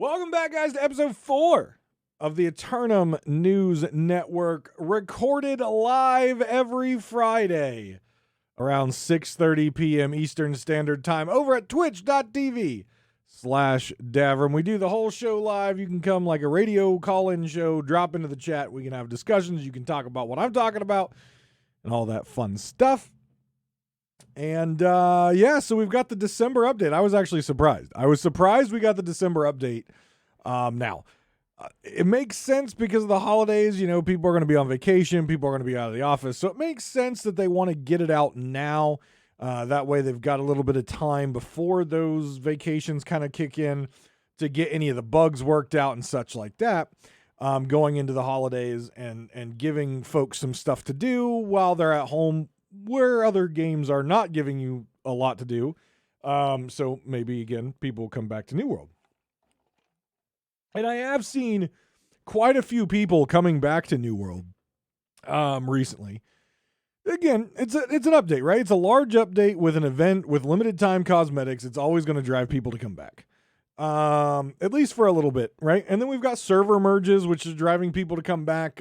Welcome back, guys, to episode 4 of the Aethernum News Network, recorded live every Friday around 6:30 p.m. Eastern Standard Time over at twitch.tv/Davrim. We do the whole show live. You can come like a radio call-in show, drop into the chat. We can have discussions. You can talk about what I'm talking about and all that fun stuff. And so we've got the December update. I was actually surprised. I was surprised we got the December update. It makes sense because of the holidays. You know, people are going to be on vacation. People are going to be out of the office. So it makes sense that they want to get it out now. That way they've got a little bit of time before those vacations kind of kick in to get any of the bugs worked out and such like that. Going into the holidays and giving folks some stuff to do while they're at home, where other games are not giving you a lot to do. So maybe, again, people come back to New World. And I have seen quite a few people coming back to New World recently. Again, it's an update, right? It's a large update with an event with limited time cosmetics. It's always going to drive people to come back. At least for a little bit, right? And then we've got server merges, which is driving people to come back.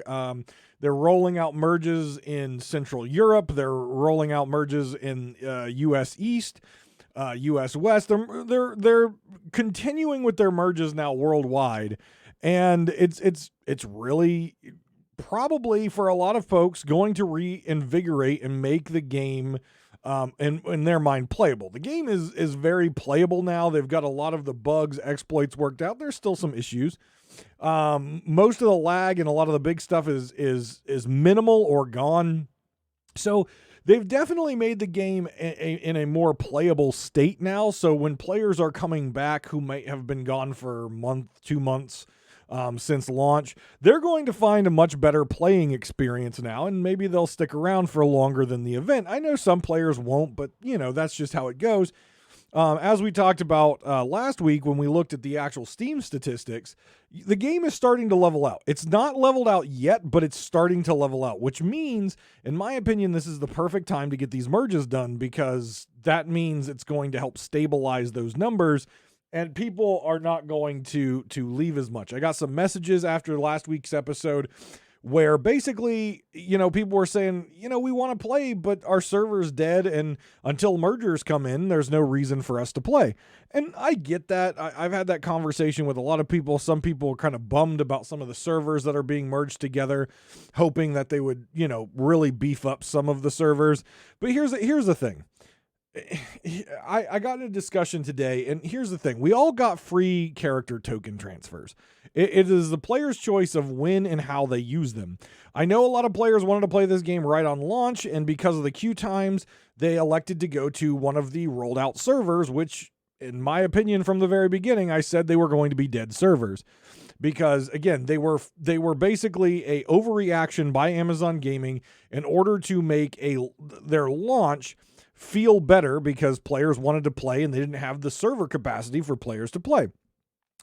They're rolling out merges in Central Europe. They're rolling out merges in US East, US West. They're continuing with their merges now worldwide, and it's really probably for a lot of folks going to reinvigorate and make the game in their mind playable. The game is very playable now. They've got a lot of the bugs, exploits worked out. There's still some issues. Most of the lag and a lot of the big stuff is minimal or gone. So they've definitely made the game in a more playable state now. So when players are coming back who might have been gone for a month, 2 months since launch, they're going to find a much better playing experience now, and maybe they'll stick around for longer than the event. I know some players won't, but that's just how it goes. As we talked about last week when we looked at the actual Steam statistics, the game is starting to level out. It's not leveled out yet, but it's starting to level out, which means, in my opinion, this is the perfect time to get these merges done, because that means it's going to help stabilize those numbers, and people are not going to leave as much. I got some messages after last week's episode where basically, people were saying, we want to play, but our server's dead, and until mergers come in, there's no reason for us to play. And I get that. I've had that conversation with a lot of people. Some people are kind of bummed about some of the servers that are being merged together, hoping that they would, really beef up some of the servers. But here's the thing. I got in a discussion today, and here's the thing. We all got free character token transfers. It is the player's choice of when and how they use them. I know a lot of players wanted to play this game right on launch, and because of the queue times, they elected to go to one of the rolled out servers, which, in my opinion, from the very beginning, I said they were going to be dead servers. Because, again, they were basically a overreaction by Amazon Gaming in order to make their launch feel better, because players wanted to play and they didn't have the server capacity for players to play.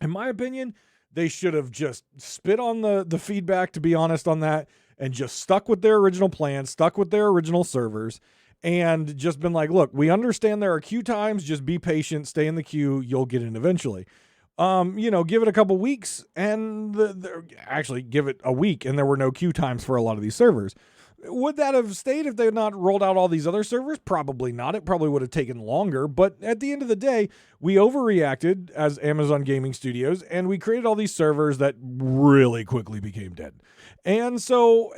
In my opinion, they should have just spit on the feedback, to be honest, on that, and just stuck with their original plan, stuck with their original servers, and just been like, look, we understand there are queue times, just be patient, stay in the queue, you'll get in eventually. Give it a couple weeks, and actually give it a week, and there were no queue times for a lot of these servers. Would that have stayed if they had not rolled out all these other servers? Probably not. It probably would have taken longer. But at the end of the day, we overreacted as Amazon Gaming Studios, and we created all these servers that really quickly became dead. And so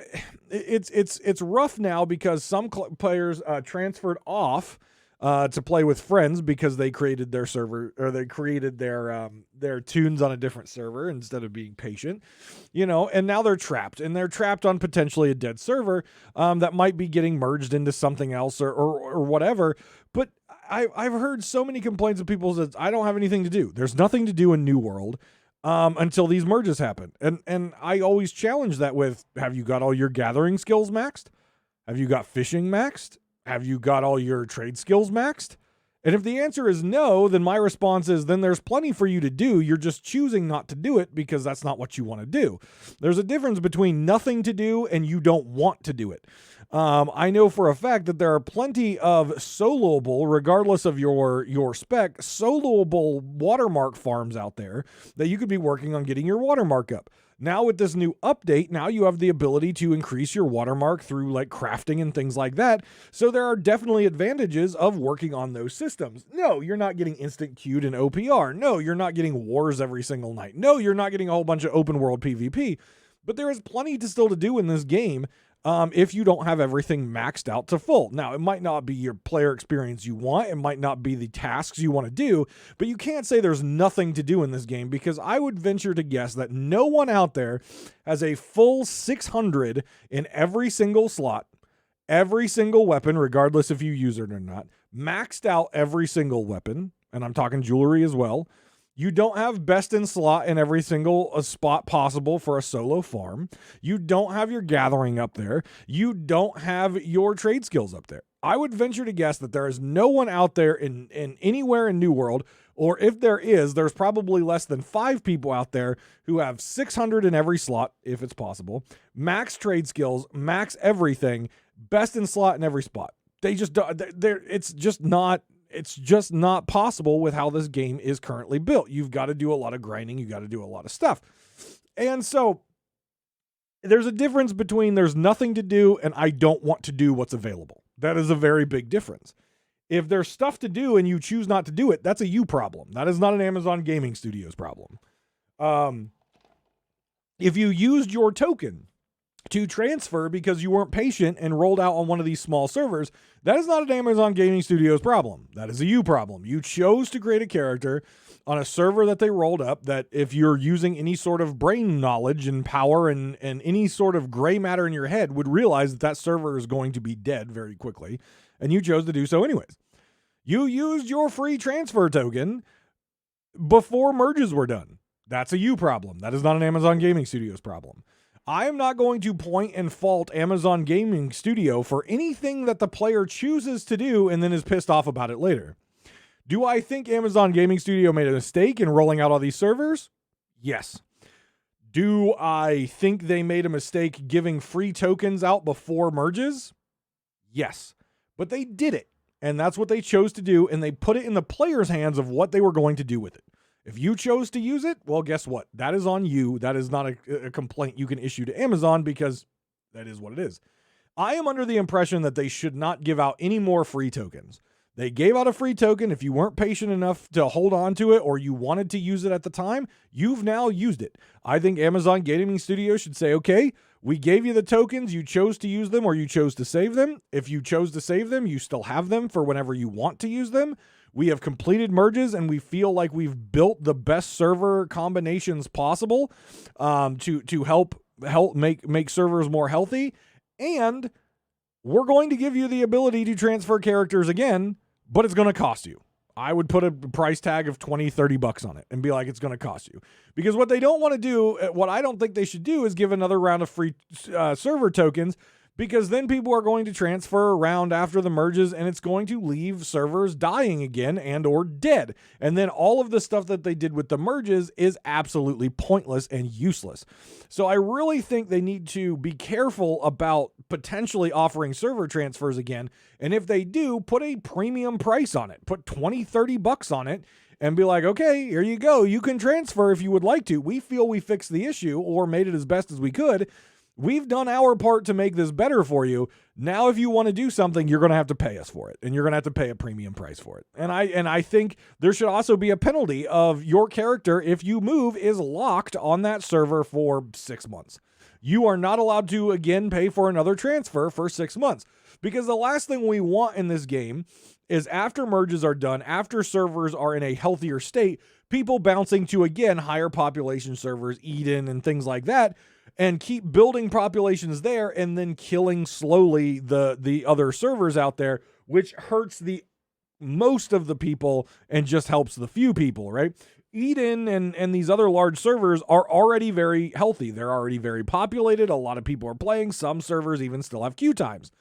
it's rough now, because some players transferred off to play with friends because they created their server, or they created their tunes on a different server instead of being patient, and now they're trapped, and they're trapped on potentially a dead server that might be getting merged into something else or whatever. But I've heard so many complaints of people that I don't have anything to do. There's nothing to do in New World until these merges happen. And I always challenge that with, have you got all your gathering skills maxed? Have you got fishing maxed? Have you got all your trade skills maxed? And if the answer is no, then my response is, then there's plenty for you to do. You're just choosing not to do it because that's not what you want to do. There's a difference between nothing to do and you don't want to do it. I know for a fact that there are plenty of soloable, regardless of your spec, soloable watermark farms out there that you could be working on getting your watermark up. Now with this new update, now you have the ability to increase your watermark through like crafting and things like that. So there are definitely advantages of working on those systems. No, you're not getting instant queued in OPR. No, you're not getting wars every single night. No, you're not getting a whole bunch of open world PvP. But there is plenty to still to do in this game. If you don't have everything maxed out to full. Now, it might not be your player experience you want. It might not be the tasks you want to do, but you can't say there's nothing to do in this game, because I would venture to guess that no one out there has a full 600 in every single slot, every single weapon, regardless if you use it or not, maxed out every single weapon, and I'm talking jewelry as well. You don't have best in slot in every single spot possible for a solo farm. You don't have your gathering up there. You don't have your trade skills up there. I would venture to guess that there is no one out there in anywhere in New World, or if there is, there's probably less than 5 people out there who have 600 in every slot, if it's possible, max trade skills, max everything, best in slot in every spot. They just don't, it's just not possible with how this game is currently built. You've got to do a lot of grinding. You got to do a lot of stuff. And so there's a difference between there's nothing to do and I don't want to do what's available. That is a very big difference. If there's stuff to do and you choose not to do it, that's a you problem. That is not an Amazon Gaming Studios problem. If you used your token to transfer because you weren't patient and rolled out on one of these small servers, that is not an Amazon Gaming Studios problem. That is a you problem. You chose to create a character on a server that they rolled up that, if you're using any sort of brain knowledge and power and any sort of gray matter in your head, would realize that that server is going to be dead very quickly, and you chose to do so anyways. You used your free transfer token before merges were done. That's a you problem. That is not an Amazon Gaming Studios problem. I am not going to point and fault Amazon Gaming Studio for anything that the player chooses to do and then is pissed off about it later. Do I think Amazon Gaming Studio made a mistake in rolling out all these servers? Yes. Do I think they made a mistake giving free tokens out before merges? Yes. But they did it, and that's what they chose to do, and they put it in the player's hands of what they were going to do with it. If you chose to use it, well, guess what? That is on you. That is not a complaint you can issue to Amazon, because that is what it is. I am under the impression that they should not give out any more free tokens. They gave out a free token. If you weren't patient enough to hold on to it, or you wanted to use it at the time, you've now used it. I think Amazon Gaming Studios should say, okay, we gave you the tokens. You chose to use them, or you chose to save them. If you chose to save them, you still have them for whenever you want to use them. We have completed merges, and we feel like we've built the best server combinations possible to help make servers more healthy. And we're going to give you the ability to transfer characters again, but it's going to cost you. I would put a price tag of $20-$30 on it and be like, it's going to cost you. Because what they don't want to do, what I don't think they should do, is give another round of free server tokens, because then people are going to transfer around after the merges, and it's going to leave servers dying again and or dead. And then all of the stuff that they did with the merges is absolutely pointless and useless. So I really think they need to be careful about potentially offering server transfers again. And if they do, put a premium price on it. Put $20-$30 on it and be like, okay, here you go. You can transfer if you would like to. We feel we fixed the issue or made it as best as we could. We've done our part to make this better for you. Now, if you want to do something, you're going to have to pay us for it, and you're going to have to pay a premium price for it. And I think there should also be a penalty of your character, if you move, is locked on that server for 6 months. You are not allowed to again pay for another transfer for 6 months, because the last thing we want in this game is, after merges are done, after servers are in a healthier state, people bouncing to again higher population servers, Eden and things like that, and keep building populations there, and then killing slowly the other servers out there, which hurts the most of the people and just helps the few people, right? Eden and these other large servers are already very healthy. They're already very populated. A lot of people are playing. Some servers even still have queue times.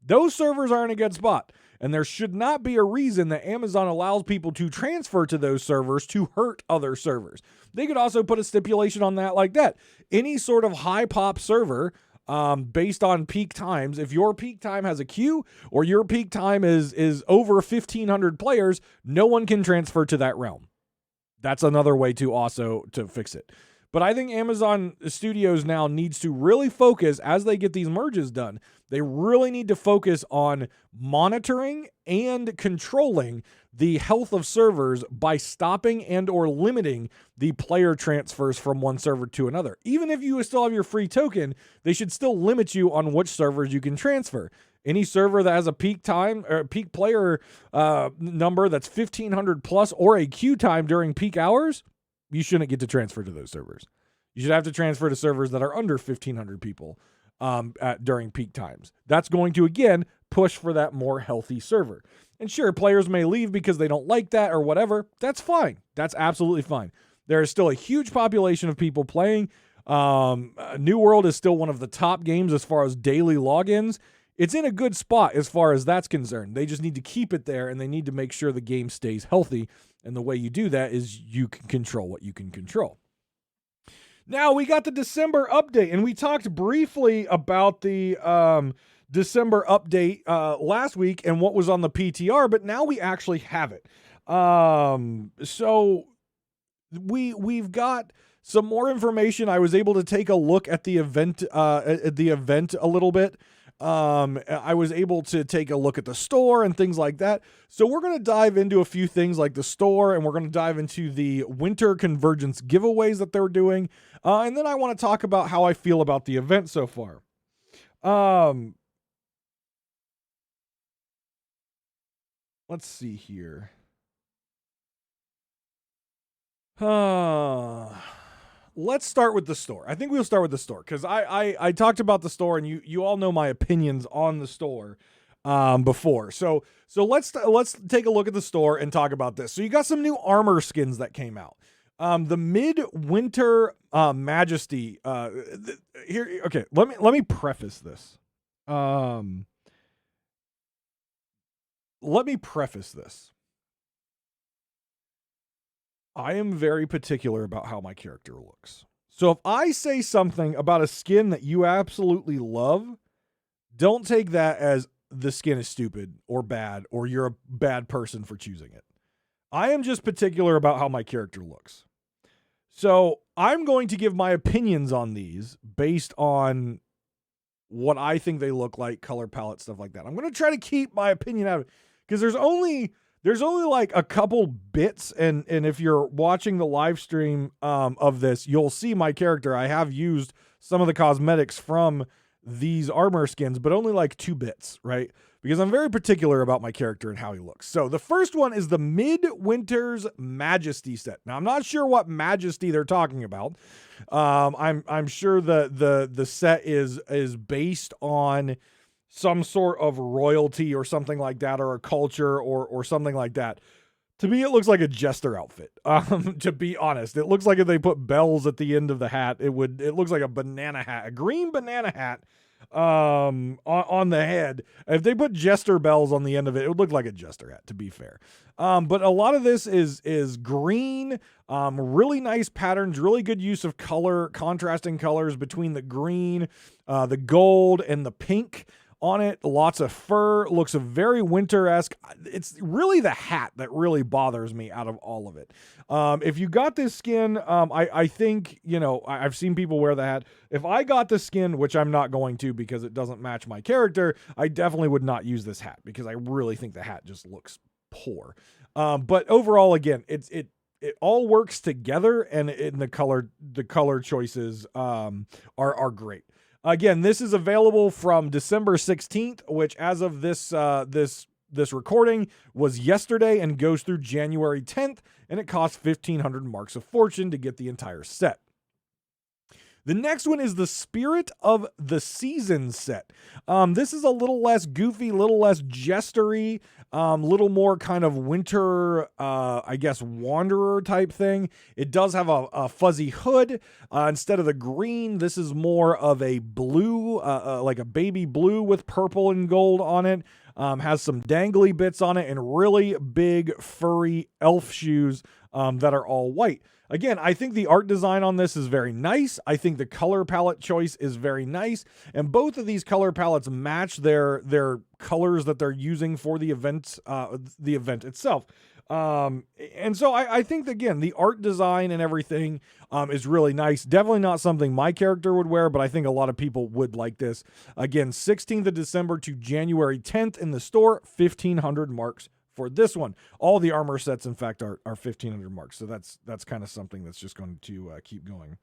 Those servers are in a good spot. And there should not be a reason that Amazon allows people to transfer to those servers to hurt other servers. They could also put a stipulation on that like that. Any sort of high pop server based on peak times. If your peak time has a queue or your peak time is over 1,500 players, no one can transfer to that realm. That's another way to fix it. But I think Amazon Studios now needs to really focus as they get these merges done. They really need to focus on monitoring and controlling the health of servers by stopping and or limiting the player transfers from one server to another. Even if you still have your free token, they should still limit you on which servers you can transfer. Any server that has a peak time or peak player number that's 1,500 plus or a queue time during peak hours, you shouldn't get to transfer to those servers. You should have to transfer to servers that are under 1,500 people during peak times. That's going to, again, push for that more healthy server. And sure, players may leave because they don't like that or whatever. That's fine. That's absolutely fine. There is still a huge population of people playing. New World is still one of the top games as far as daily logins. It's in a good spot as far as that's concerned. They just need to keep it there, and they need to make sure the game stays healthy. And the way you do that is you can control what you can control. Now, we got the December update, and we talked briefly about the December update last week and what was on the PTR, but now we actually have it. So we've got some more information. I was able to take a look at the event a little bit. I was able to take a look at the store and things like that. So we're going to dive into a few things like the store, and we're going to dive into the winter convergence giveaways that they're doing. And then I want to talk about how I feel about the event so far. Let's see here. Let's start with the store. I think we'll start with the store because I talked about the store, and you all know my opinions on the store before. So let's take a look at the store and talk about this. So you got some new armor skins that came out. The Midwinter Majesty here. Okay, let me preface this. Let me preface this. I am very particular about how my character looks. So if I say something about a skin that you absolutely love, don't take that as the skin is stupid or bad or you're a bad person for choosing it. I am just particular about how my character looks. So I'm going to give my opinions on these based on what I think they look like, color palette, stuff like that. I'm going to try to keep my opinion out of it because there's only like a couple bits, and if you're watching the live stream of this, you'll see my character. I have used some of the cosmetics from these armor skins, but only like 2 bits, right? Because I'm very particular about my character and how he looks. So the first one is the Midwinter's Majesty set. Now I'm not sure what Majesty they're talking about. I'm sure the set is based on some sort of royalty or something like that, or a culture or something like that. To me, it looks like a jester outfit. To be honest, it looks like if they put bells at the end of the hat, it looks like a banana hat, a green banana hat, on the head. If they put jester bells on the end of it, it would look like a jester hat, to be fair. But a lot of this is green, really nice patterns, really good use of color, contrasting colors between the green, the gold, and the pink on it. Lots of fur, looks very winter-esque. It's really the hat that really bothers me out of all of it. If you got this skin, I think, I've seen people wear the hat. If I got the skin, which I'm not going to because it doesn't match my character, I definitely would not use this hat because I really think the hat just looks poor. But overall, again, it all works together, and the color choices are great. Again, this is available from December 16th, which as of this recording was yesterday, and goes through January 10th, and it costs 1,500 marks of fortune to get the entire set. The next one is the Spirit of the Season set. This is a little less goofy, little less jestery, little more kind of winter, wanderer type thing. It does have a fuzzy hood. Instead of the green, this is more of a blue, like a baby blue with purple and gold on it. Has some dangly bits on it and really big furry elf shoes that are all white. Again, I think the art design on this is very nice. I think the color palette choice is very nice, and both of these color palettes match their colors that they're using for the event itself. And so I think, again, the art design and everything is really nice. Definitely not something my character would wear, but I think a lot of people would like this. Again, 16th of December to January 10th in the store, 1,500 marks for this one. All the armor sets, in fact, are 1,500 marks. So that's kind of something that's just going to keep going.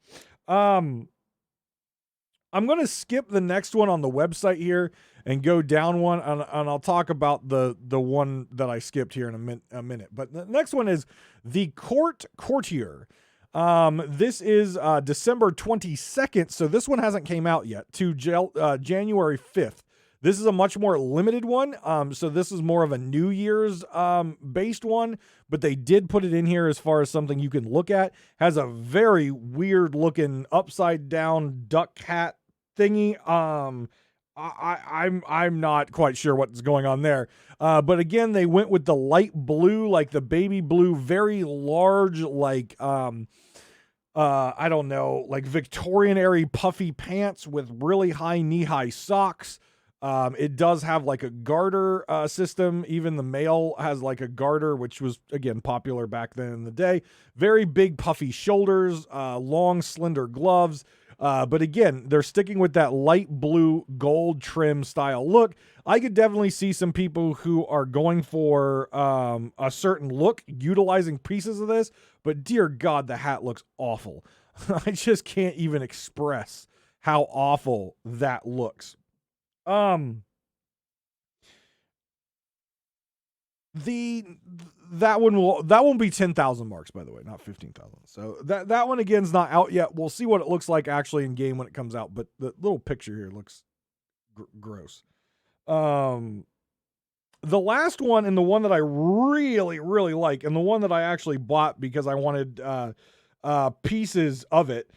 I'm going to skip the next one on the website here and go down one, and I'll talk about the one that I skipped here in a minute. But the next one is the Courtier. This is December 22nd, so this one hasn't came out yet, to January 5th. This is a much more limited one, so this is more of a New Year's based one, but they did put it in here as far as something you can look at. Has a very weird looking upside down duck hat thingy. I'm not quite sure what's going on there, but again, they went with the light blue, like the baby blue, very large, like I don't know, like Victorian era puffy pants with really high knee-high socks. It does have like a garter system. Even the male has like a garter, which was, again, popular back then in the day. Very big puffy shoulders, long slender gloves. But again, they're sticking with that light blue gold trim style look. I could definitely see some people who are going for a certain look utilizing pieces of this, but dear God, the hat looks awful. I just can't even express how awful that looks. That won't be 10,000 marks, by the way, not 15,000. So that one again is not out yet. We'll see what it looks like actually in game when it comes out, but the little picture here looks gross. The last one, and the one that I really, really like, and the one that I actually bought because I wanted pieces of it,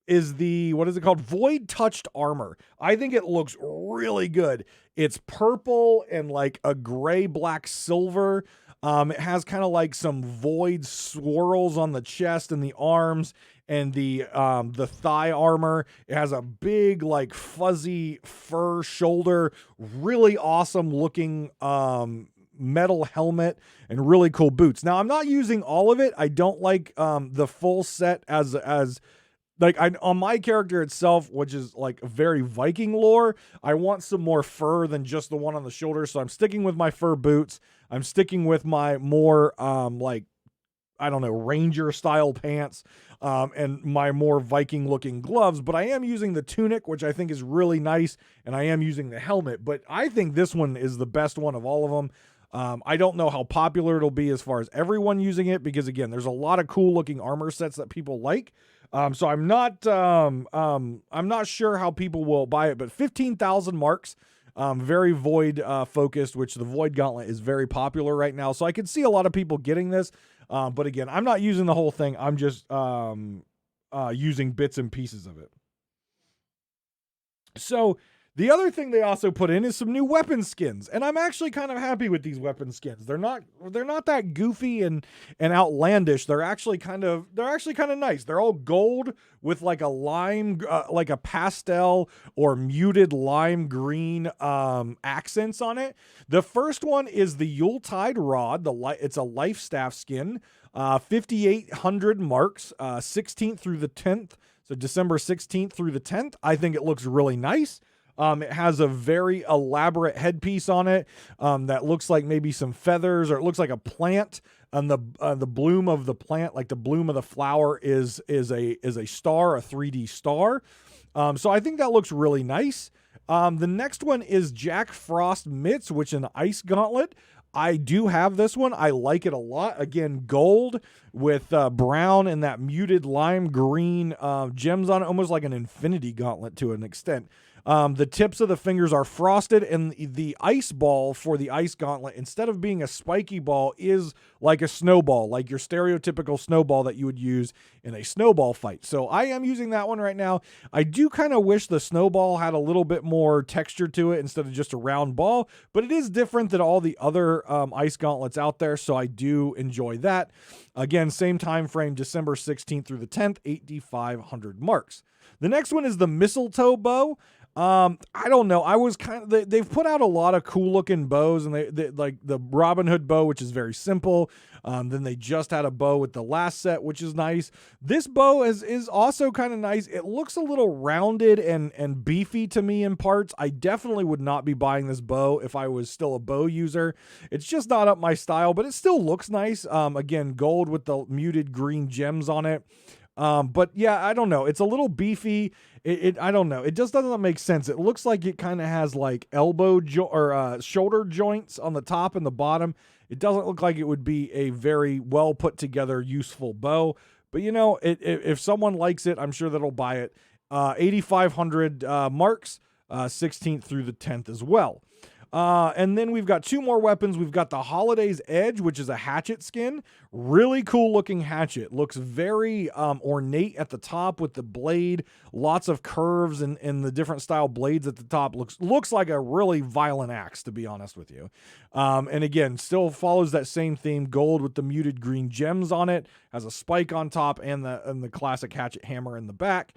is the, what is it called? Void Touched Armor. I think it looks really good. It's purple and like a gray, black, silver. It has kind of like some void swirls on the chest and the arms and the thigh armor. It has a big, like, fuzzy fur shoulder, really awesome looking metal helmet, and really cool boots. Now, I'm not using all of it. I don't like the full set as like, on my character itself, which is like very Viking lore, I want some more fur than just the one on the shoulder. So I'm sticking with my fur boots. I'm sticking with my more like, I don't know, ranger style pants, and my more Viking looking gloves. But I am using the tunic, which I think is really nice, and I am using the helmet. But I think this one is the best one of all of them. I don't know how popular it'll be as far as everyone using it, because again, there's a lot of cool looking armor sets that people like. So I'm not sure how people will buy it, but 15,000 marks, very void focused, which the Void Gauntlet is very popular right now. So I can see a lot of people getting this. But again, I'm not using the whole thing. I'm just using bits and pieces of it. So the other thing they also put in is some new weapon skins, and I'm actually kind of happy with these weapon skins. They're not that goofy and outlandish. They're actually kind of nice. They're all gold with like a lime, like a pastel or muted lime green accents on it. The first one is the Yuletide Rod. It's a life staff skin, 5,800 marks, 16th through the 10th. So December 16th through the 10th. I think it looks really nice. It has a very elaborate headpiece on it that looks like maybe some feathers, or it looks like a plant. And the bloom of the plant, like the bloom of the flower, is a star, a 3D star. So I think that looks really nice. The next one is Jack Frost Mitts, which is an ice gauntlet. I do have this one. I like it a lot. Again, gold with brown and that muted lime green gems on it, almost like an infinity gauntlet to an extent. The tips of the fingers are frosted, and the ice ball for the ice gauntlet, instead of being a spiky ball, is like a snowball, like your stereotypical snowball that you would use in a snowball fight. So I am using that one right now. I do kind of wish the snowball had a little bit more texture to it instead of just a round ball, but it is different than all the other ice gauntlets out there, so I do enjoy that. Again, same time frame, December 16th through the 10th, 8,500 marks. The next one is the mistletoe bow. I don't know. I was they've put out a lot of cool looking bows, and they like the Robin Hood bow, which is very simple. Then they just had a bow with the last set, which is nice. This bow is also kind of nice. It looks a little rounded and beefy to me in parts. I definitely would not be buying this bow if I was still a bow user. It's just not up my style, but it still looks nice. Again, gold with the muted green gems on it. But yeah, I don't know. It's a little beefy. I don't know. It just doesn't make sense. It looks like it kind of has like shoulder joints on the top and the bottom. It doesn't look like it would be a very well put together, useful bow. But you know, if someone likes it, I'm sure that'll buy it. 8,500 marks, 16th through the 10th as well. And then we've got two more weapons. We've got the Holiday's Edge, which is a hatchet skin. Really cool looking hatchet. Looks very ornate at the top with the blade. Lots of curves and the different style blades at the top. Looks like a really violent axe, to be honest with you. And again, still follows that same theme. Gold with the muted green gems on it. Has a spike on top and the classic hatchet hammer in the back.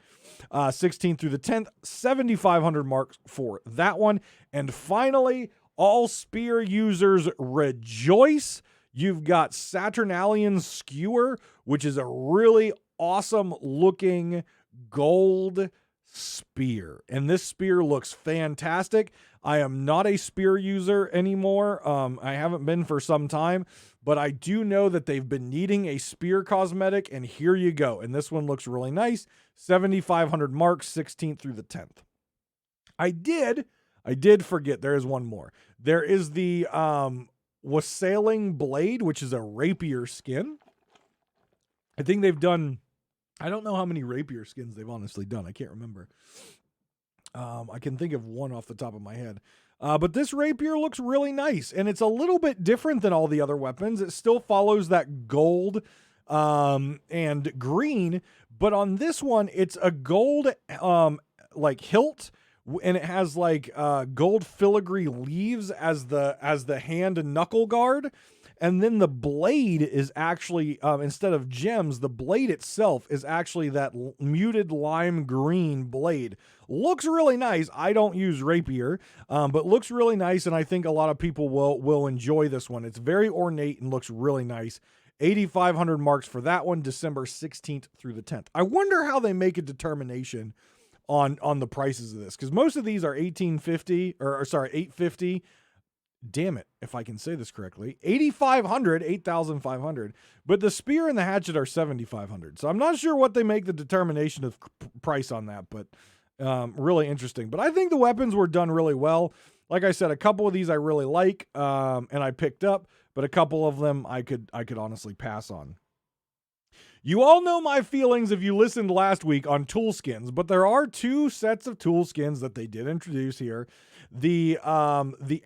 16th through the 10th, 7,500 marks for that one. And finally, all spear users rejoice. You've got Saturnalian Skewer, which is a really awesome looking gold spear. And this spear looks fantastic. I am not a spear user anymore. I haven't been for some time, but I do know that they've been needing a spear cosmetic, and here you go. And this one looks really nice. 7,500 marks, 16th through the 10th. I did forget there is one more. There is the Wassailing Blade, which is a rapier skin. I think they've done, I don't know how many rapier skins they've honestly done. I can't remember. I can think of one off the top of my head. But this rapier looks really nice, and it's a little bit different than all the other weapons. It still follows that gold and green, but on this one, it's a gold like hilt, and it has like gold filigree leaves as the hand and knuckle guard. And then the blade is actually, instead of gems, the blade itself is actually that muted lime green blade. Looks really nice. I don't use rapier, but looks really nice, and I think a lot of people will enjoy this one. It's very ornate and looks really nice. 8,500 marks for that one, December 16th through the 10th. I wonder how they make a determination on the prices of this, because most of these are $850. Damn it, if I can say this correctly, 8,500, but the spear and the hatchet are 7,500. So I'm not sure what they make the determination of price on that, but really interesting. But I think the weapons were done really well. Like I said, a couple of these I really like, and I picked up, but a couple of them I could honestly pass on. You all know my feelings if you listened last week on tool skins, but there are two sets of tool skins that they did introduce here. The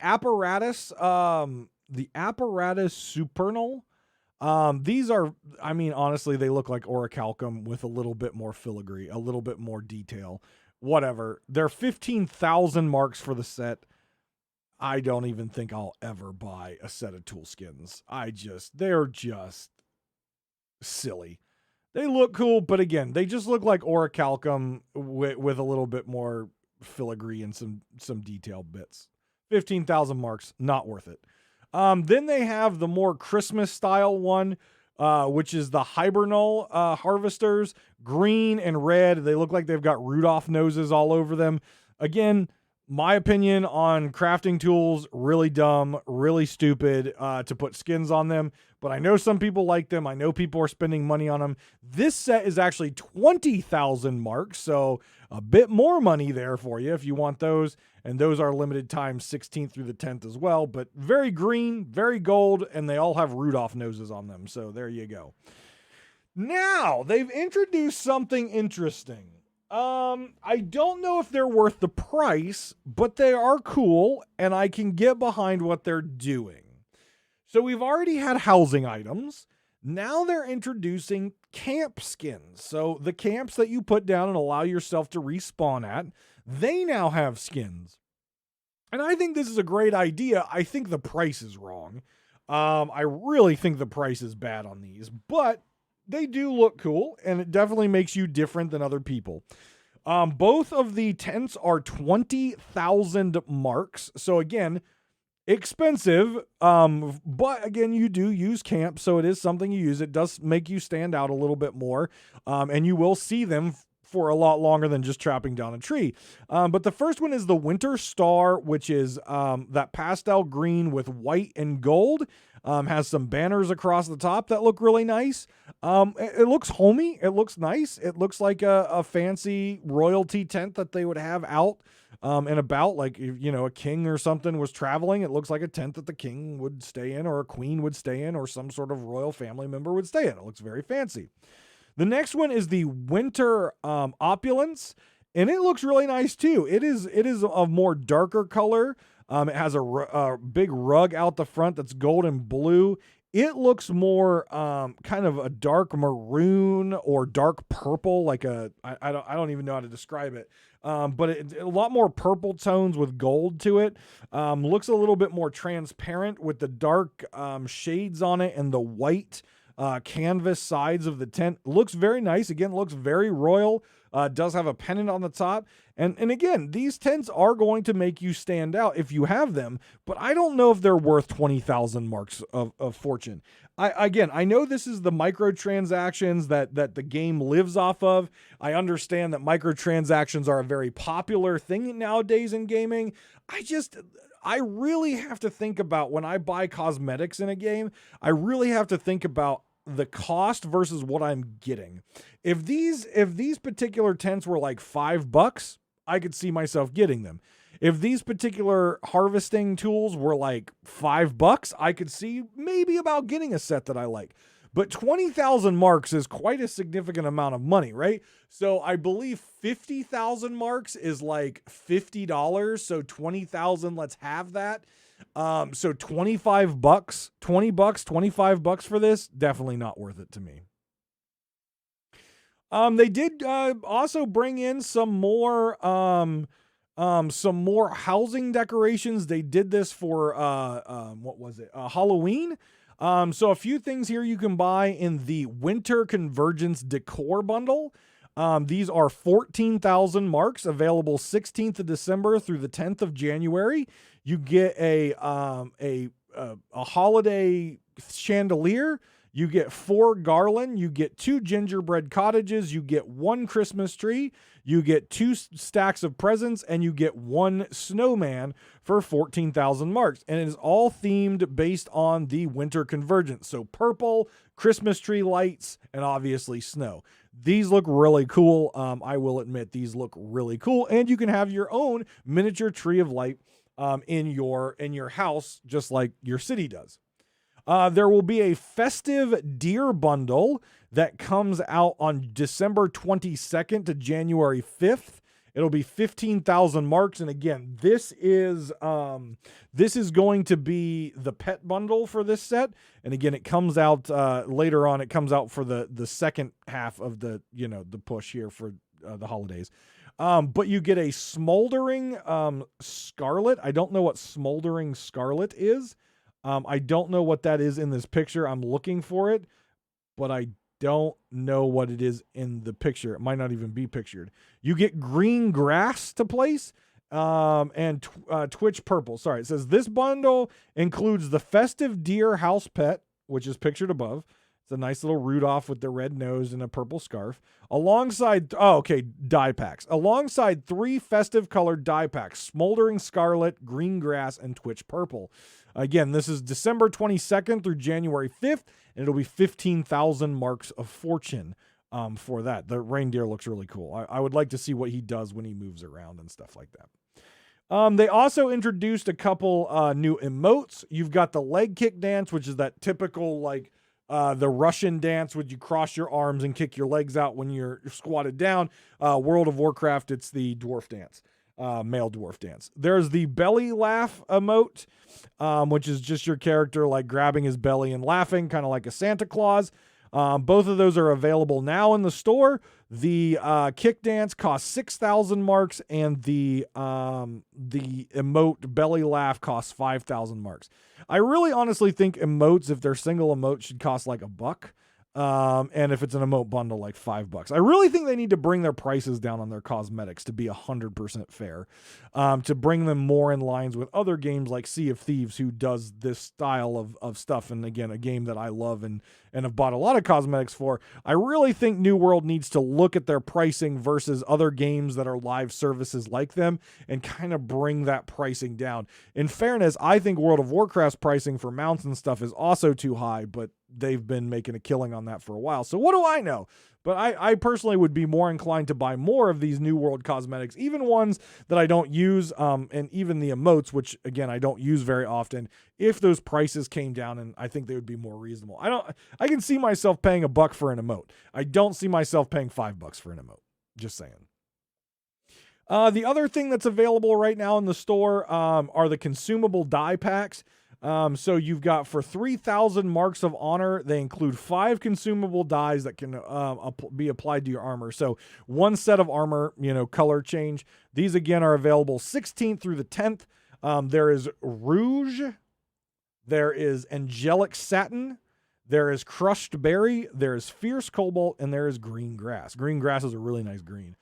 apparatus supernal. These are, I mean, honestly, they look like orichalcum with a little bit more filigree, a little bit more detail, whatever. They're 15,000 marks for the set. I don't even think I'll ever buy a set of tool skins. They're just silly. They look cool, but again, they just look like orichalcum with a little bit more filigree and some detailed bits. 15,000 marks, not worth it. Then they have the more Christmas style one, which is the Hibernal Harvesters, green and red. They look like they've got Rudolph noses all over them. Again, my opinion on crafting tools, really dumb, really stupid to put skins on them. But I know some people like them. I know people are spending money on them. This set is actually 20,000 marks, so a bit more money there for you if you want those. And those are limited time, 16th through the 10th as well. But very green, very gold, and they all have Rudolph noses on them. So there you go. Now, they've introduced something interesting. I don't know if they're worth the price, but they are cool, and I can get behind what they're doing. So we've already had housing items. Now they're introducing camp skins. So the camps that you put down and allow yourself to respawn at, they now have skins. And I think this is a great idea. I think the price is wrong. I really think the price is bad on these, but they do look cool, and it definitely makes you different than other people. Both of the tents are 20,000 marks. So again, expensive, but again, you do use camp, so it is something you use. It does make you stand out a little bit more, and you will see them for a lot longer than just chopping down a tree. But the first one is the Winter Star, which is that pastel green with white and gold. Has some banners across the top that look really nice. It looks homey. It looks nice. It looks like a fancy royalty tent that they would have out and about. Like, if, you know, a king or something was traveling, it looks like a tent that the king would stay in, or a queen would stay in, or some sort of royal family member would stay in. It looks very fancy. The next one is the Winter Opulence, and it looks really nice too. It is a more darker color. It has a big rug out the front that's gold and blue. It looks more kind of a dark maroon or dark purple, like I don't even know how to describe it. But a lot more purple tones with gold to it. Looks a little bit more transparent with the dark shades on it and the white canvas sides of the tent. Looks very nice. Again, looks very royal. Does have a pennant on the top. And again, these tents are going to make you stand out if you have them, but I don't know if they're worth 20,000 marks of fortune. I know this is the microtransactions that the game lives off of. I understand that microtransactions are a very popular thing nowadays in gaming. I really have to think about, when I buy cosmetics in a game, I really have to think about the cost versus what I'm getting. If these particular tents were like $5, I could see myself getting them. If these particular harvesting tools were like $5, I could see maybe about getting a set that I like. But 20,000 marks is quite a significant amount of money, right? So I believe 50,000 marks is like $50. So 20,000, let's have that. So $25, $25 for this, definitely not worth it to me. They did also bring in some more housing decorations. They did this for what was it? Halloween. So a few things here you can buy in the Winter Convergence Decor Bundle. These are 14,000 marks, available 16th of December through the 10th of January. You get a holiday chandelier. You get 4 garland. You get 2 gingerbread cottages. You get 1 Christmas tree. You get 2 stacks of presents, and you get 1 snowman for 14,000 marks. And it is all themed based on the Winter Convergence. So purple, Christmas tree lights, and obviously snow. These look really cool. I will admit, these look really cool. And you can have your own miniature tree of light in your house, just like your city does. There will be a festive deer bundle that comes out on December 22nd to January 5th. It'll be 15,000 marks. And again, this is going to be the pet bundle for this set. And again, it comes out later on. It comes out for the second half of the push here for the holidays. But you get a smoldering scarlet. I don't know what smoldering scarlet is. I don't know what that is in this picture. I'm looking for it, but I don't know what it is in the picture. It might not even be pictured. You get green grass to place and Twitch purple. Sorry, it says this bundle includes the festive deer house pet, which is pictured above. It's a nice little Rudolph with the red nose and a purple scarf. Alongside, die packs. Alongside 3 festive colored die packs, smoldering scarlet, green grass, and Twitch purple. Again, this is December 22nd through January 5th, and it'll be 15,000 marks of fortune for that. The reindeer looks really cool. I would like to see what he does when he moves around and stuff like that. They also introduced a couple new emotes. You've got the leg kick dance, which is that typical like The Russian dance, would you cross your arms and kick your legs out when you're squatted down. World of Warcraft, it's the dwarf dance, male dwarf dance. There's the belly laugh emote, which is just your character like grabbing his belly and laughing, kind of like a Santa Claus. Both of those are available now in the store. The kick dance costs 6,000 marks, and the emote belly laugh costs 5,000 marks. I really honestly think emotes, if they're single emotes, should cost like $1. And if it's an emote bundle, like $5. I really think they need to bring their prices down on their cosmetics to be 100% fair, to bring them more in lines with other games like Sea of Thieves, who does this style of stuff. And again, a game that I love and have bought a lot of cosmetics for. I really think New World needs to look at their pricing versus other games that are live services like them and kind of bring that pricing down. In fairness, I think World of Warcraft's pricing for mounts and stuff is also too high, but they've been making a killing on that for a while. So what do I know? But I personally would be more inclined to buy more of these New World cosmetics, even ones that I don't use, and even the emotes, which, again, I don't use very often, if those prices came down, and I think they would be more reasonable. I can see myself paying $1 for an emote. I don't see myself paying $5 for an emote. Just saying. The other thing that's available right now in the store are the consumable die packs. So you've got, for 3,000 marks of honor, they include 5 consumable dies that can be applied to your armor. So 1 set of armor, color change. These again are available 16th through the 10th. There is Rouge, there is Angelic Satin, there is Crushed Berry, there is Fierce Cobalt, and there is Green Grass. Green Grass is a really nice green.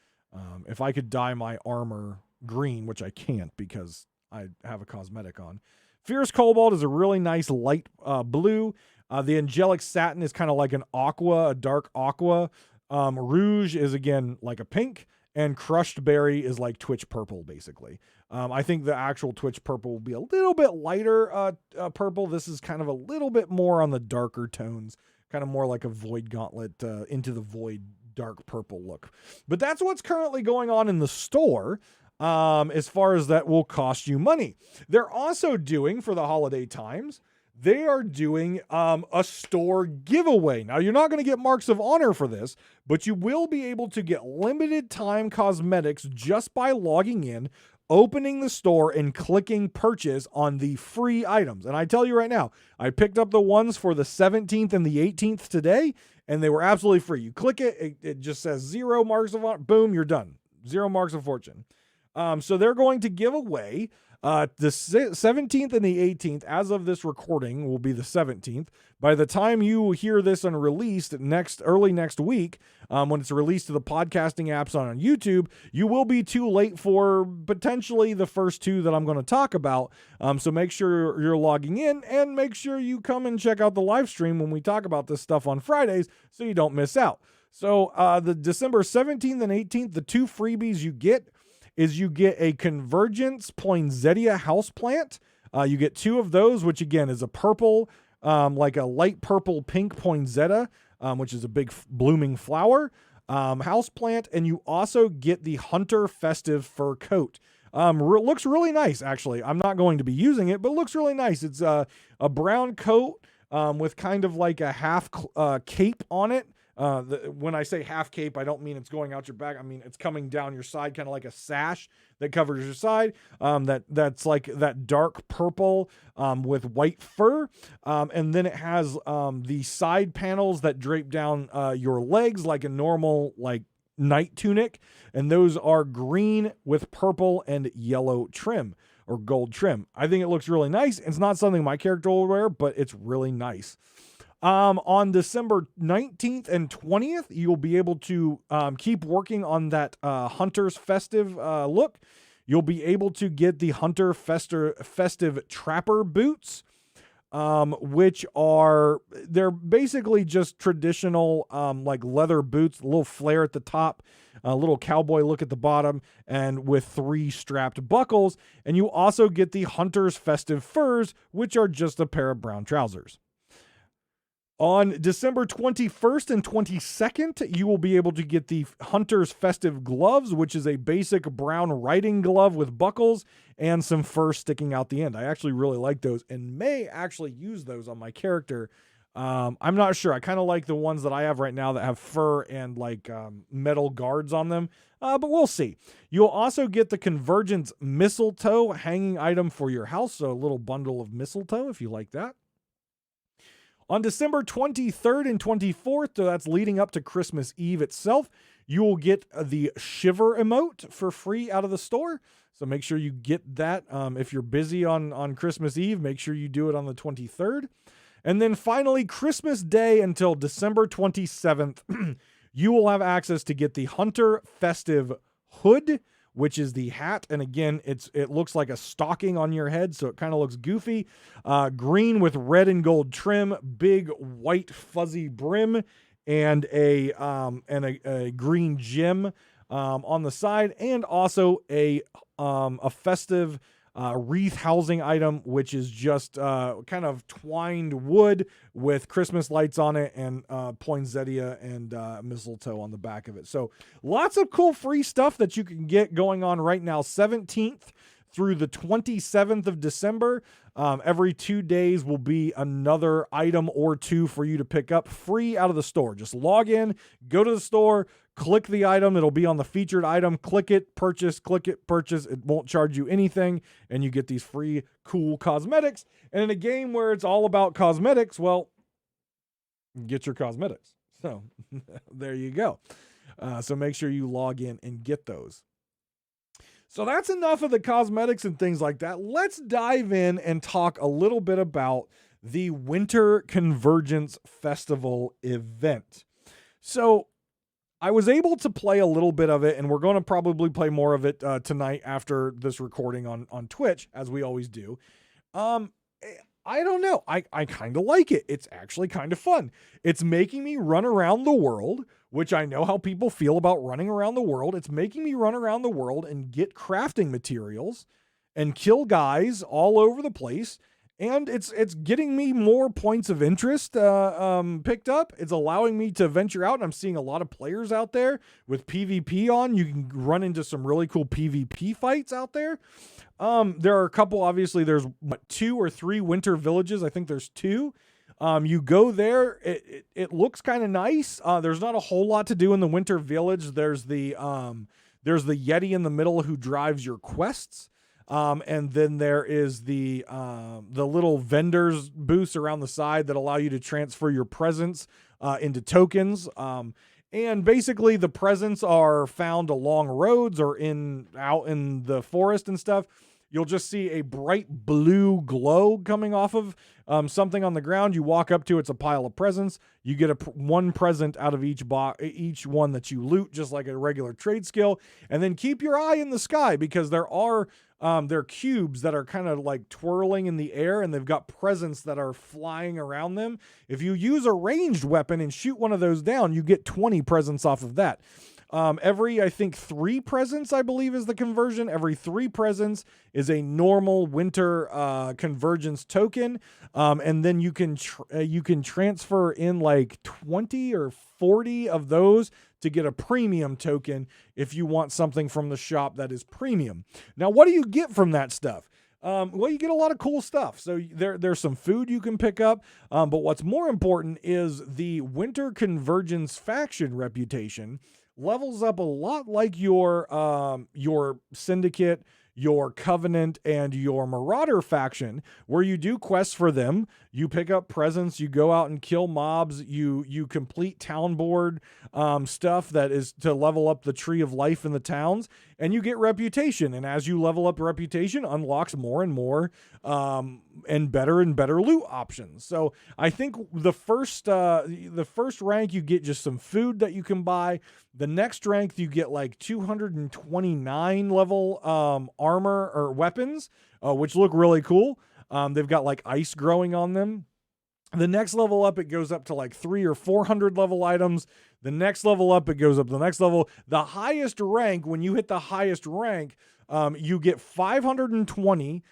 If I could dye my armor green, which I can't because I have a cosmetic on. Fierce Cobalt is a really nice light blue. The Angelic Satin is kind of like an aqua, a dark aqua. Rouge is, again, like a pink. And Crushed Berry is like Twitch purple, basically. I think the actual Twitch purple will be a little bit lighter purple. This is kind of a little bit more on the darker tones, kind of more like a Void Gauntlet, Into the Void dark purple look. But that's what's currently going on in the store. As far as that will cost you money. They're also doing, for the holiday times, they are doing a store giveaway. Now, you're not going to get marks of honor for this, but you will be able to get limited time cosmetics just by logging in, opening the store, and clicking purchase on the free items. And I tell you right now, I picked up the ones for the 17th and the 18th today, and they were absolutely free. You click it, it just says 0 marks of honor. Boom, you're done. 0 marks of fortune. So they're going to give away the 17th and the 18th. As of this recording, will be the 17th. By the time you hear this and released early next week, when it's released to the podcasting apps on YouTube, you will be too late for potentially the first 2 that I'm going to talk about. So make sure you're logging in, and make sure you come and check out the live stream when we talk about this stuff on Fridays so you don't miss out. So the December 17th and 18th, the 2 freebies you get is you get a Convergence Poinsettia houseplant. You get 2 of those, which again is a purple, like a light purple pink poinsettia, which is a big blooming flower, houseplant. And you also get the Hunter Festive Fur Coat. Looks really nice, actually. I'm not going to be using it, but it looks really nice. It's a brown coat with kind of like a half cape on it. When I say half cape, I don't mean it's going out your back. I mean, it's coming down your side, kind of like a sash that covers your side. That's like that dark purple, with white fur. And then it has, the side panels that drape down, your legs like a normal, like, night tunic. And those are green with purple and yellow trim, or gold trim. I think it looks really nice. It's not something my character will wear, but it's really nice. On December 19th and 20th, you'll be able to keep working on that Hunter's Festive look. You'll be able to get the Hunter Festive Trapper boots, which they're basically just traditional like leather boots, a little flare at the top, a little cowboy look at the bottom, and with 3 strapped buckles. And you also get the Hunter's Festive Furs, which are just a pair of brown trousers. On December 21st and 22nd, you will be able to get the Hunter's Festive Gloves, which is a basic brown riding glove with buckles and some fur sticking out the end. I actually really like those and may actually use those on my character I'm not sure. I kind of like the ones that I have right now that have fur and like metal guards on them, but we'll see. You'll also get the Convergence mistletoe hanging item for your house, so a little bundle of mistletoe if you like that. On December 23rd and 24th, so that's leading up to Christmas Eve itself, you will get the Shiver emote for free out of the store. So make sure you get that. If you're busy on Christmas Eve, make sure you do it on the 23rd. And then finally, Christmas Day until December 27th, you will have access to get the Hunter Festive Hood, which is the hat. And again, it looks like a stocking on your head, so it kind of looks goofy. Green with red and gold trim, big white fuzzy brim, and a green gem on the side, and also a festive wreath housing item, which is just kind of twined wood with Christmas lights on it and poinsettia and mistletoe on the back of it. So lots of cool free stuff that you can get going on right now, 17th through the 27th of December. Every 2 days will be another item or two for you to pick up free out of the store. Just log in, go to the store, click the item. It'll be on the featured item. Click it, purchase, click it, purchase. It won't charge you anything, and you get these free, cool cosmetics. And in a game where it's all about cosmetics, well, get your cosmetics. So there you go. So make sure you log in and get those. So that's enough of the cosmetics and things like that. Let's dive in and talk a little bit about the Winter Convergence Festival event. So I was able to play a little bit of it, and we're going to probably play more of it tonight after this recording on Twitch, as we always do. I don't know. I kind of like it. It's actually kind of fun. It's making me run around the world, which I know how people feel about running around the world. It's making me run around the world and get crafting materials and kill guys all over the place. And it's getting me more points of interest picked up. It's allowing me to venture out. And I'm seeing a lot of players out there with PvP on. You can run into some really cool PvP fights out there. There are a couple, obviously there's 2 or 3 winter villages. I think there's 2. You go there, it looks kind of nice. There's not a whole lot to do in the winter village. There's the Yeti in the middle who drives your quests. And then there is the little vendors booths around the side that allow you to transfer your presents into tokens. And basically the presents are found along roads or out in the forest and stuff. You'll just see a bright blue glow coming off of something on the ground. You walk up to, it's a pile of presents. You get one present out of each one that you loot, just like a regular trade skill. And then keep your eye in the sky, because there are cubes that are kind of like twirling in the air, and they've got presents that are flying around them. If you use a ranged weapon and shoot one of those down, you get 20 presents off of that. Every, I think, 3 presents, I believe, is the conversion. Every 3 presents is a normal winter convergence token. And then you can transfer in like 20 or 40 of those to get a premium token if you want something from the shop that is premium. Now, what do you get from that stuff? Well, you get a lot of cool stuff. So there's some food you can pick up. But what's more important is the Winter Convergence faction reputation levels up a lot like your Syndicate, your Covenant, and your Marauder faction, where you do quests for them. You pick up presents, you go out and kill mobs, you complete town board stuff that is to level up the tree of life in the towns, and you get reputation. And as you level up reputation, unlocks more and more and better loot options. So I think the first rank, you get just some food that you can buy. The next rank, you get like 229 level armor or weapons, which look really cool. They've got like ice growing on them. The next level up, it goes up to like 300 or 400 level items. The next level up, it goes up to the next level. The highest rank, when you hit the highest rank, you get 520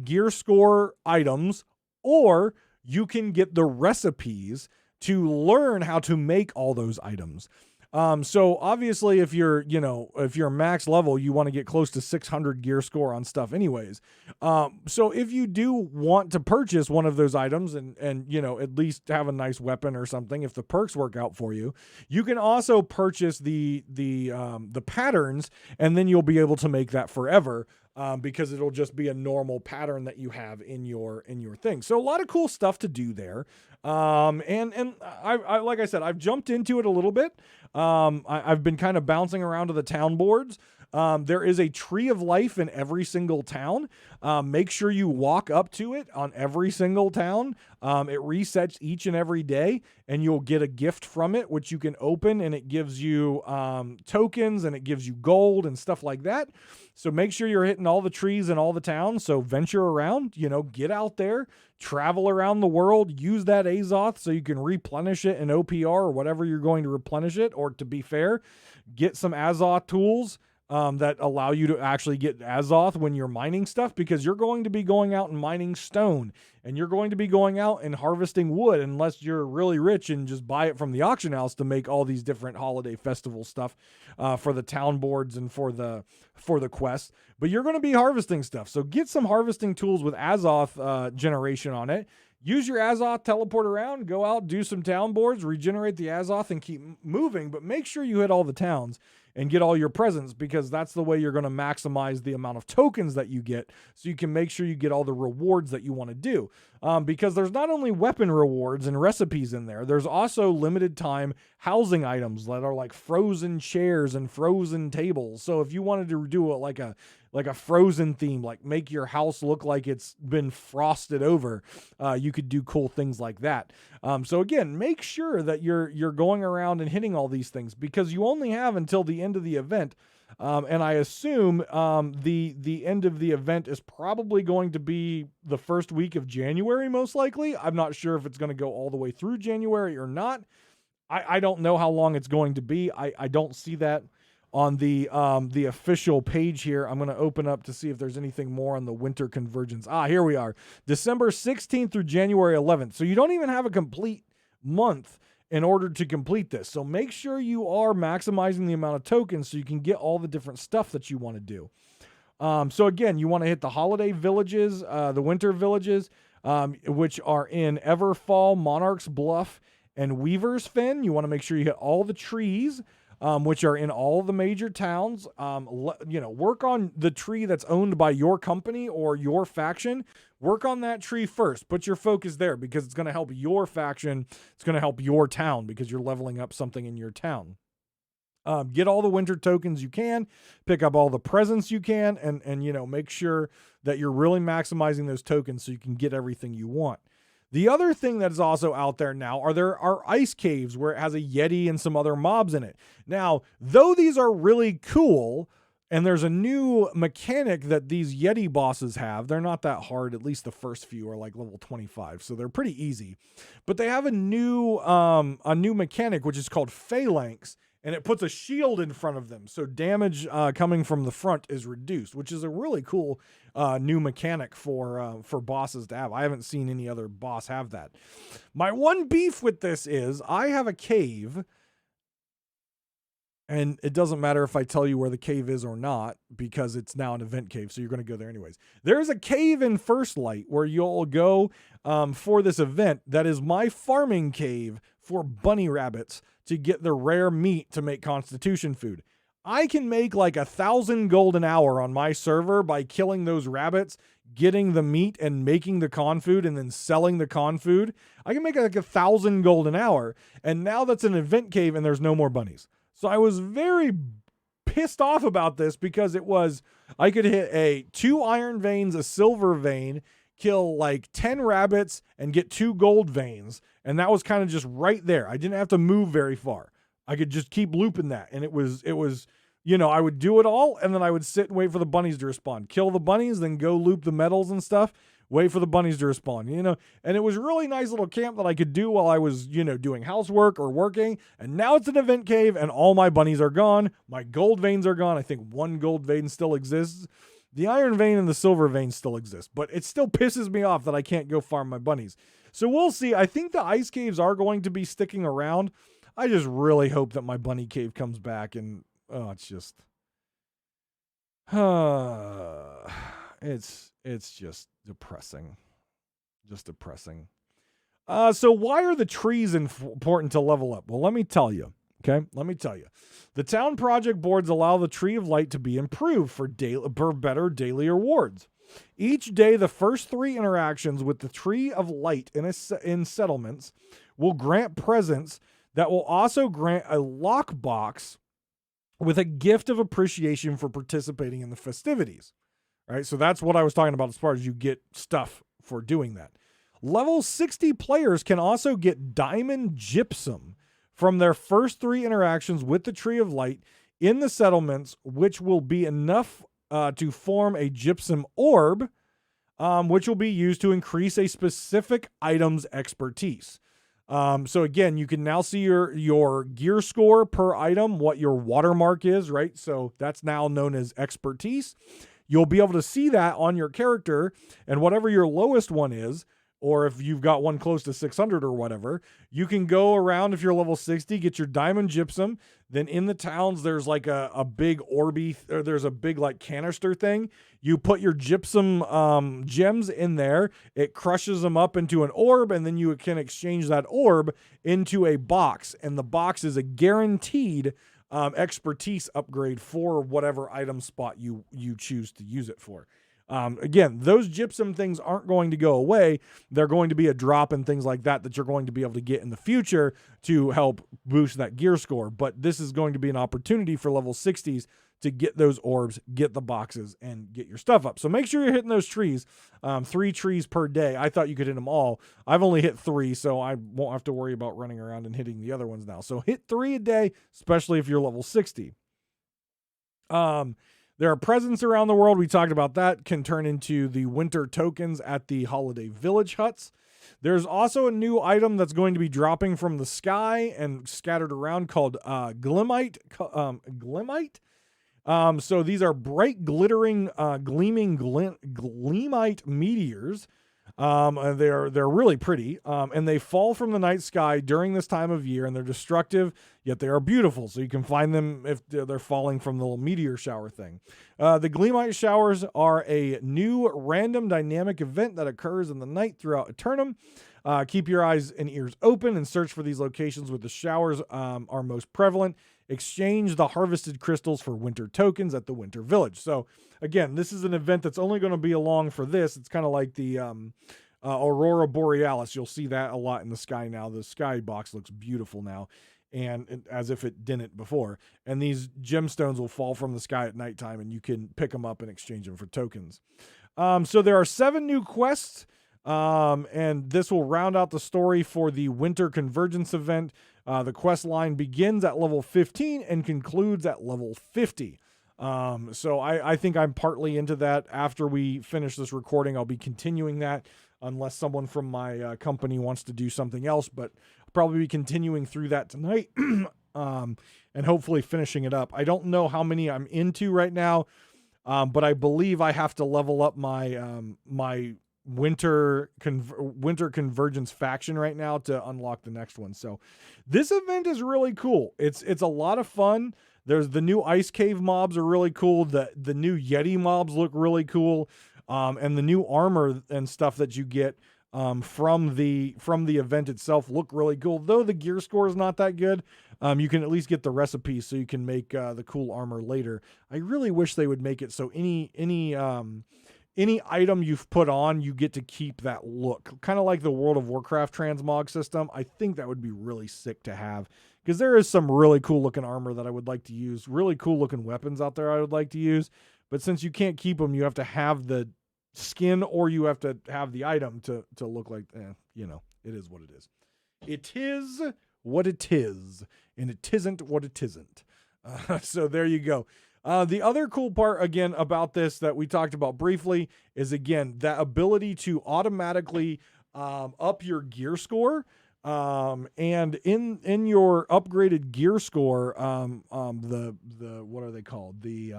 gear score items, or you can get the recipes to learn how to make all those items. So obviously if you're, if you're max level, you want to get close to 600 gear score on stuff anyways. So if you do want to purchase one of those items and, at least have a nice weapon or something, if the perks work out for you, you can also purchase the patterns, and then you'll be able to make that forever. Because it'll just be a normal pattern that you have in your thing. So a lot of cool stuff to do there. And I like I said, I've jumped into it a little bit. I've been kind of bouncing around to the town boards. There is a tree of life in every single town. Make sure you walk up to it on every single town. It resets each and every day, and you'll get a gift from it, which you can open, and it gives you tokens, and it gives you gold and stuff like that. So make sure you're hitting all the trees in all the towns. So venture around, get out there, travel around the world, use that Azoth so you can replenish it in OPR or whatever you're going to replenish it. Or to be fair, get some Azoth tools that allow you to actually get Azoth when you're mining stuff, because you're going to be going out and mining stone, and you're going to be going out and harvesting wood, unless you're really rich and just buy it from the auction house to make all these different holiday festival stuff for the town boards and for the quest. But you're going to be harvesting stuff. So get some harvesting tools with Azoth generation on it. Use your Azoth, teleport around, go out, do some town boards, regenerate the Azoth, and keep moving. But make sure you hit all the towns and get all your presents, because that's the way you're going to maximize the amount of tokens that you get, so you can make sure you get all the rewards that you want to do. Because there's not only weapon rewards and recipes in there, there's also limited time housing items that are like frozen chairs and frozen tables. So if you wanted to do it like a frozen theme, like make your house look like it's been frosted over, you could do cool things like that. So again, make sure that you're going around and hitting all these things, because you only have until the end of the event. And I assume the end of the event is probably going to be the first week of January, most likely. I'm not sure if it's going to go all the way through January or not. I don't know how long it's going to be. I don't see that on the official page here. I'm going to open up to see if there's anything more on the winter convergence. Here we are. December 16th through January 11th. So you don't even have a complete month in order to complete this. So make sure you are maximizing the amount of tokens so you can get all the different stuff that you want to do. So again, you want to hit the holiday villages, the winter villages, which are in Everfall, Monarch's Bluff, and Weaver's Fen. You want to make sure you hit all the trees, which are in all the major towns. Work on the tree that's owned by your company or your faction. Work on that tree first. Put your focus there, because it's going to help your faction. It's going to help your town, because you're leveling up something in your town. Get all the winter tokens you can, pick up all the presents you can, and make sure that you're really maximizing those tokens so you can get everything you want. The other thing that is also out there now there are ice caves where it has a Yeti and some other mobs in it. Now, though these are really cool, and there's a new mechanic that these Yeti bosses have, they're not that hard. At least the first few are like level 25, so they're pretty easy. But they have a new mechanic, which is called Phalanx, and it puts a shield in front of them, so damage coming from the front is reduced, which is a really cool new mechanic for bosses to have. I haven't seen any other boss have that. My one beef with this is I have a cave, and it doesn't matter if I tell you where the cave is or not, because it's now an event cave, so you're going to go there anyways. There's a cave in First Light where you'll go for this event that is my farming cave for bunny rabbits to get the rare meat to make constitution food. I can make like 1,000 gold an hour on my server by killing those rabbits, getting the meat and making the con food, and then selling the con food. I can make like 1,000 gold an hour, and now that's an event cave and there's no more bunnies. So I was very pissed off about this, because I could hit 2 iron veins, a silver vein, kill like 10 rabbits, and get 2 gold veins. And that was kind of just right there. I didn't have to move very far. I could just keep looping that. And it was, I would do it all, and then I would sit and wait for the bunnies to respawn. Kill the bunnies, then go loop the metals and stuff. Wait for the bunnies to respawn, and it was a really nice little camp that I could do while I was, doing housework or working. And now it's an event cave, and all my bunnies are gone. My gold veins are gone. I think 1 gold vein still exists. The iron vein and the silver vein still exist, but it still pisses me off that I can't go farm my bunnies. So we'll see. I think the ice caves are going to be sticking around. I just really hope that my bunny cave comes back, and it's just it's just depressing. Just depressing. So why are the trees important to level up? Well, let me tell you. Okay, let me tell you. The town project boards allow the Tree of Light to be improved for better daily rewards. Each day, the first 3 interactions with the Tree of Light in settlements will grant presents that will also grant a lockbox with a gift of appreciation for participating in the festivities. Right, so that's what I was talking about as far as you get stuff for doing that. Level 60 players can also get diamond gypsum from their first 3 interactions with the Tree of Light in the settlements, which will be enough to form a gypsum orb, which will be used to increase a specific item's expertise. So again, you can now see your gear score per item, what your watermark is, right? So that's now known as expertise. You'll be able to see that on your character, and whatever your lowest one is, or if you've got one close to 600 or whatever, you can go around if you're level 60, get your diamond gypsum. Then in the towns, there's like a big orby, or there's a big like canister thing. You put your gypsum gems in there. It crushes them up into an orb, and then you can exchange that orb into a box. And the box is a guaranteed expertise upgrade for whatever item spot you choose to use it for. Again, those gypsum things aren't going to go away. They're going to be a drop and things like that you're going to be able to get in the future to help boost that gear score. But this is going to be an opportunity for level 60s to get those orbs, get the boxes, and get your stuff up. So make sure you're hitting those trees. 3 trees per day. I thought you could hit them all. I've only hit 3, so I won't have to worry about running around and hitting the other ones now. So hit 3 a day, especially if you're level 60. There are presents around the world. We talked about that. Can turn into the winter tokens at the holiday village huts. There's also a new item that's going to be dropping from the sky and scattered around called Glimite. So these are bright, glittering, gleaming gleamite meteors. They're really pretty, and they fall from the night sky during this time of year, and they're destructive, yet they are beautiful. So you can find them if they're falling from the little meteor shower thing. The Gleamite showers are a new random dynamic event that occurs in the night throughout Aethernum. Keep your eyes and ears open and search for these locations where the showers are most prevalent. Exchange the harvested crystals for winter tokens at the winter village. So again, this is an event that's only going to be along for this. It's kind of like the Aurora Borealis. You'll see that a lot in the sky now. The sky box looks beautiful now, and as if it didn't before. And these gemstones will fall from the sky at nighttime, and you can pick them up and exchange them for tokens. So there are 7 new quests. And this will round out the story for the Winter Convergence event. The quest line begins at level 15 and concludes at level 50. So I think I'm partly into that. After we finish this recording, I'll be continuing that unless someone from my company wants to do something else, but I'll probably be continuing through that tonight. And hopefully finishing it up. I don't know how many I'm into right now, but I believe I have to level up my Winter Convergence faction right now to unlock the next one. So this event is really cool. It's a lot of fun. There's the new ice cave mobs are really cool. The new Yeti mobs look really cool. And the new armor and stuff that you get from the event itself look really cool. Though the gear score is not that good, you can at least get the recipes so you can make the cool armor later. I really wish they would make it so any item you've put on, you get to keep that look. Kind of like the World of Warcraft transmog system. I think that would be really sick to have, because there is some really cool looking armor that I would like to use. Really cool looking weapons out there I would like to use. But since you can't keep them, you have to have the skin or you have to have the item to look like, it is what it is. It is what it is, and it isn't what it isn't. So there you go. The other cool part, again, about this that we talked about briefly is, again, that ability to automatically up your gear score. And in your upgraded gear score, the what are they called? The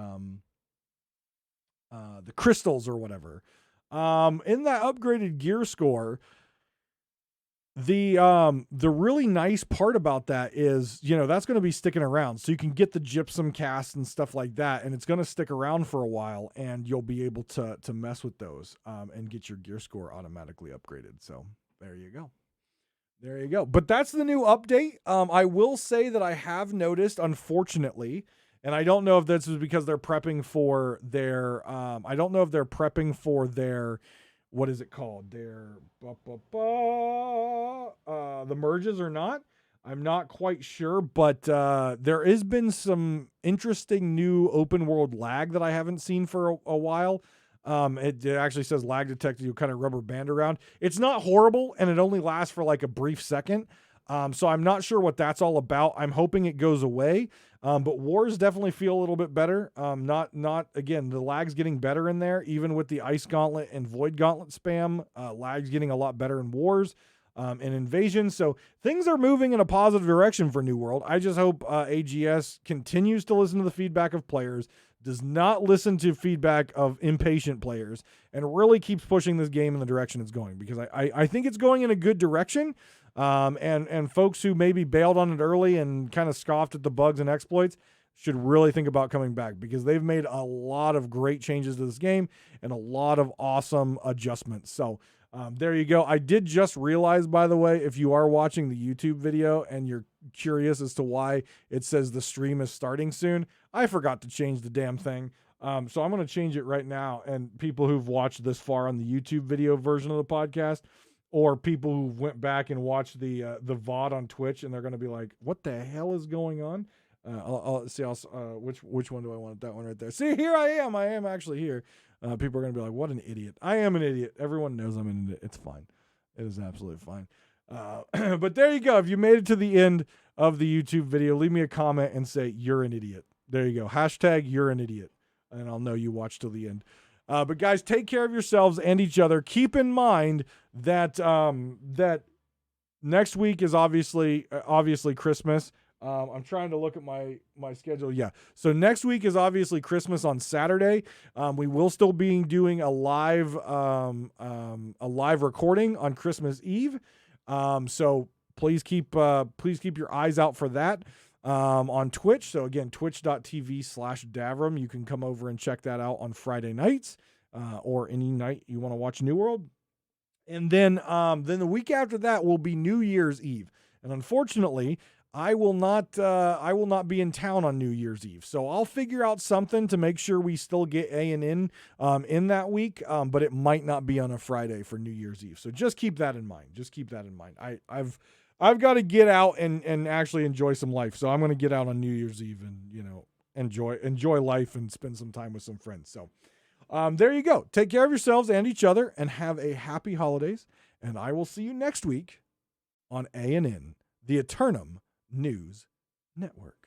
crystals or whatever. In that upgraded gear score, The really nice part about that is, that's going to be sticking around. So you can get the gypsum cast and stuff like that, and it's going to stick around for a while, and you'll be able to mess with those and get your gear score automatically upgraded. So there you go. There you go. But that's the new update. I will say that I have noticed, unfortunately, and I don't know if this is because they're prepping for their, I don't know if they're prepping for their, what is it called? Their, the merges or not. I'm not quite sure, but there has been some interesting new open world lag that I haven't seen for a while. It actually says lag detected. You kind of rubber band around. It's not horrible, and it only lasts for like a brief second. So I'm not sure what that's all about. I'm hoping it goes away. But wars definitely feel a little bit better. Not again, the lag's getting better in there, even with the Ice Gauntlet and Void Gauntlet spam. Lag's getting a lot better in wars. And invasion. So things are moving in a positive direction for New World. I just hope AGS continues to listen to the feedback of players, does not listen to feedback of impatient players, and really keeps pushing this game in the direction it's going, because I think it's going in a good direction. And folks who maybe bailed on it early and kind of scoffed at the bugs and exploits should really think about coming back, because they've made a lot of great changes to this game and a lot of awesome adjustments. So there you go. I did just realize, by the way, if you are watching the YouTube video and you're curious as to why it says the stream is starting soon, I forgot to change the damn thing. So I'm going to change it right now. And people who've watched this far on the YouTube video version of the podcast, or people who went back and watched the VOD on Twitch, and they're going to be like, what the hell is going on? I'll see. Which one do I want? That one right there. See, here I am. I am actually here. People are going to be like, what an idiot. I am an idiot. Everyone knows I'm an idiot. It's fine. It is absolutely fine. But there you go. If you made it to the end of the YouTube video, leave me a comment and say, you're an idiot. There you go. Hashtag you're an idiot. And I'll know you watched till the end. But guys, take care of yourselves and each other. Keep in mind that that next week is obviously Christmas. I'm trying to look at my schedule. Yeah. So next week is obviously Christmas on Saturday. We will still be doing a live recording on Christmas Eve. So please keep your eyes out for that on Twitch. So again, twitch.tv/Davrim. You can come over and check that out on Friday nights or any night you want to watch New World. And then the week after that will be New Year's Eve. And unfortunately, I will not be in town on New Year's Eve. So I'll figure out something to make sure we still get A&N in that week, but it might not be on a Friday for New Year's Eve. So just keep that in mind. I've got to get out and actually enjoy some life. So I'm going to get out on New Year's Eve and, enjoy life and spend some time with some friends. So there you go. Take care of yourselves and each other, and have a happy holidays. And I will see you next week on A&N, the Aethernum News Network.